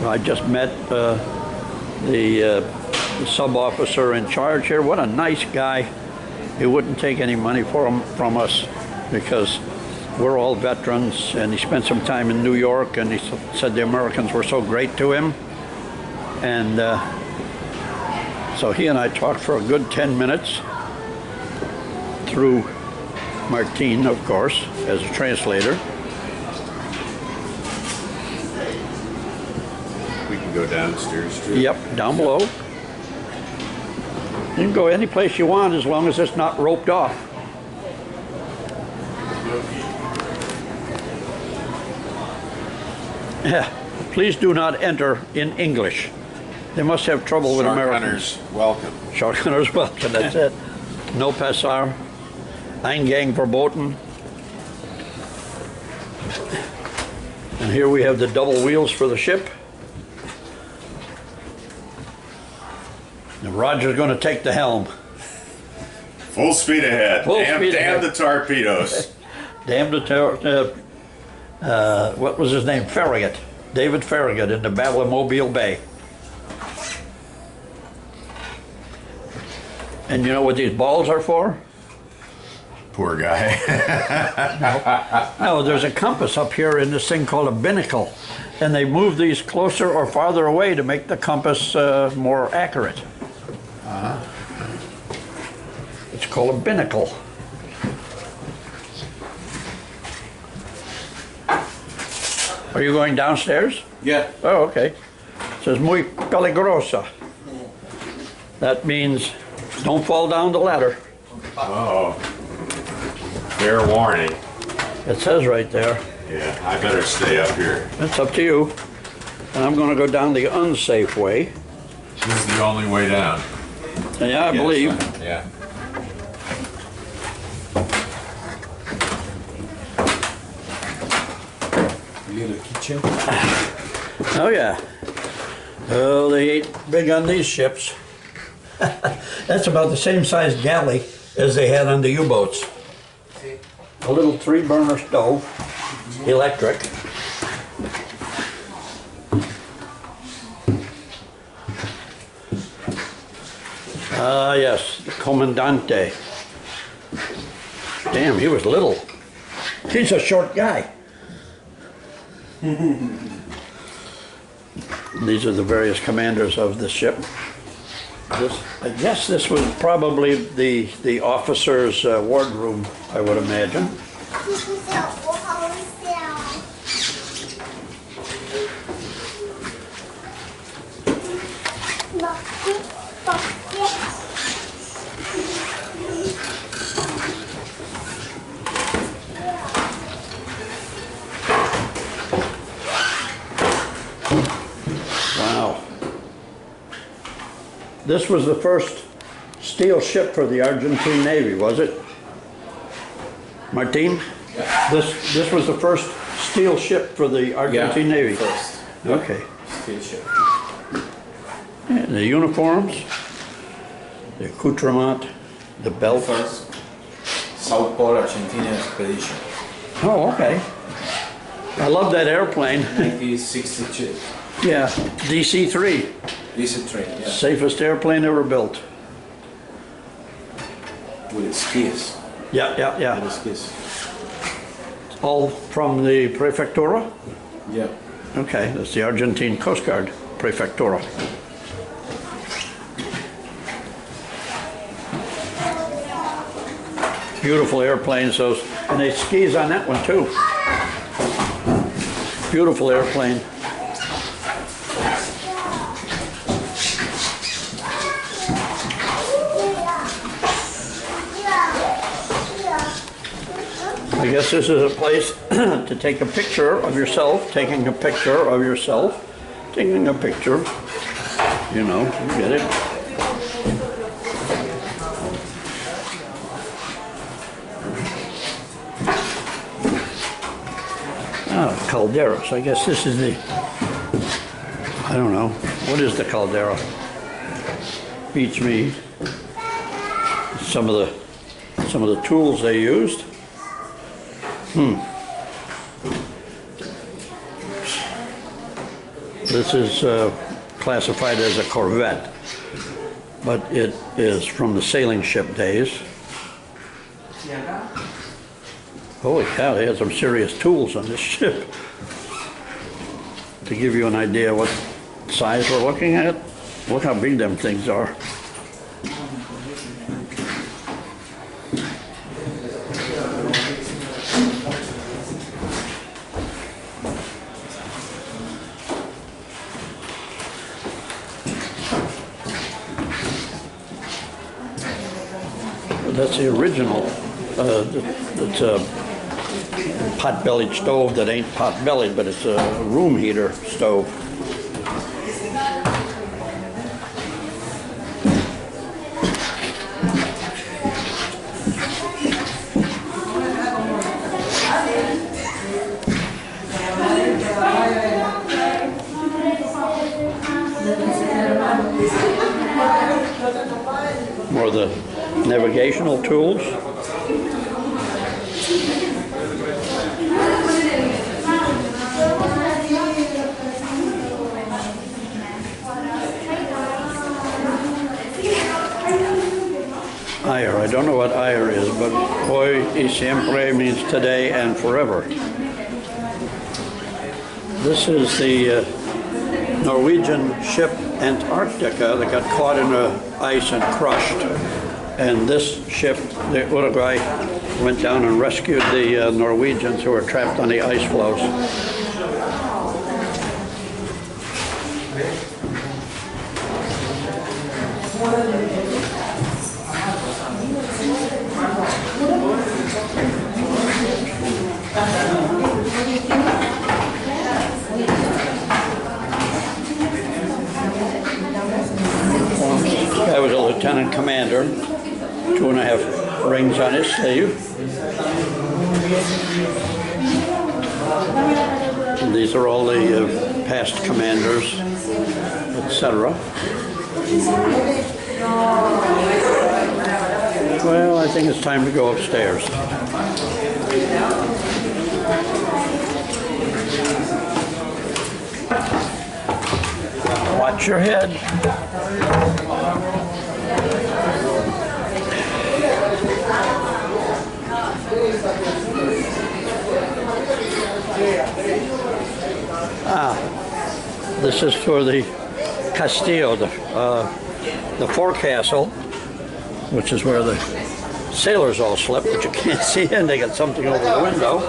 I just met the sub-officer in charge here. What a nice guy. He wouldn't take any money from us because we're all veterans, and he spent some time in New York, and he said the Americans were so great to him. And so he and I talked for a good 10 minutes through Martin, of course, as a translator. We can go downstairs too. Yep, down below. You can go any place you want as long as it's not roped off. Yeah, please do not enter in English. They must have trouble with Americans. Sharkhunters, welcome. Sharkhunters, welcome, that's it. No passar. Eingang verboten. And here we have the double wheels for the ship. And Roger's going to take the helm. Full speed ahead. Full speed ahead. Damn the torpedoes. Damn the what was his name? Farragut. David Farragut in the Battle of Mobile Bay. And you know what these balls are for? Poor guy. No, there's a compass up here in this thing called a binnacle. And they move these closer or farther away to make the compass more accurate. It's called a binnacle. Are you going downstairs? Yeah. Oh, okay. It says muy peligrosa. That means don't fall down the ladder. Oh. Fair warning. It says right there. Yeah, I better stay up here. It's up to you. And I'm going to go down the unsafe way. This is the only way down. Yeah, I believe. Yeah. Little kitchen. Oh yeah. Oh, they ain't big on these ships. That's about the same size galley as they had on the U-boats. A little 3-burner stove, electric. Ah, yes, the Comandante. Damn, he was little. He's a short guy. These are the various commanders of the ship. I guess this was probably the officers' wardroom, I would imagine. Wow. This was the first steel ship for the Argentine Navy, was it? Martin? Yeah. This was the first steel ship for the Argentine Navy? First. Okay. Steel ship. And the uniforms, the accoutrement, the belt. First South Pole Argentina expedition. Oh, okay. I love that airplane. 1962. Yeah, DC-3. DC-3, yeah. Safest airplane ever built. With skis. Yeah. With skis. All from the Prefectura? Yeah. Okay, that's the Argentine Coast Guard Prefectura. Beautiful airplanes, those, and they skis on that one too. Beautiful airplane. I guess this is a place to take a picture of yourself, taking a picture of yourself, taking a picture, you know, you get it. Ah, calderas. I guess this is the, I don't know, what is the caldera? Beats me. Some of the tools they used. This is classified as a corvette, but it is from the sailing ship days. Holy cow, they had some serious tools on this ship. To give you an idea what size we're looking at, look how big them things are. That's the original. It's a pot-bellied stove that ain't pot-bellied, but it's a room heater stove. More of the navigational tools. Ire, I don't know what ire is, but hoy y siempre means today and forever. This is the Norwegian ship Antarctica that got caught in the ice and crushed. And this ship, the Uruguay, went down and rescued the Norwegians who were trapped on the ice floes. Guy was a lieutenant commander, 2.5 rings on his sleeve. And these are all the past commanders, etc. Well, I think it's time to go upstairs. Watch your head. This is for the Castillo, the forecastle, which is where the sailors all slept, but you can't see in. They got something over the window.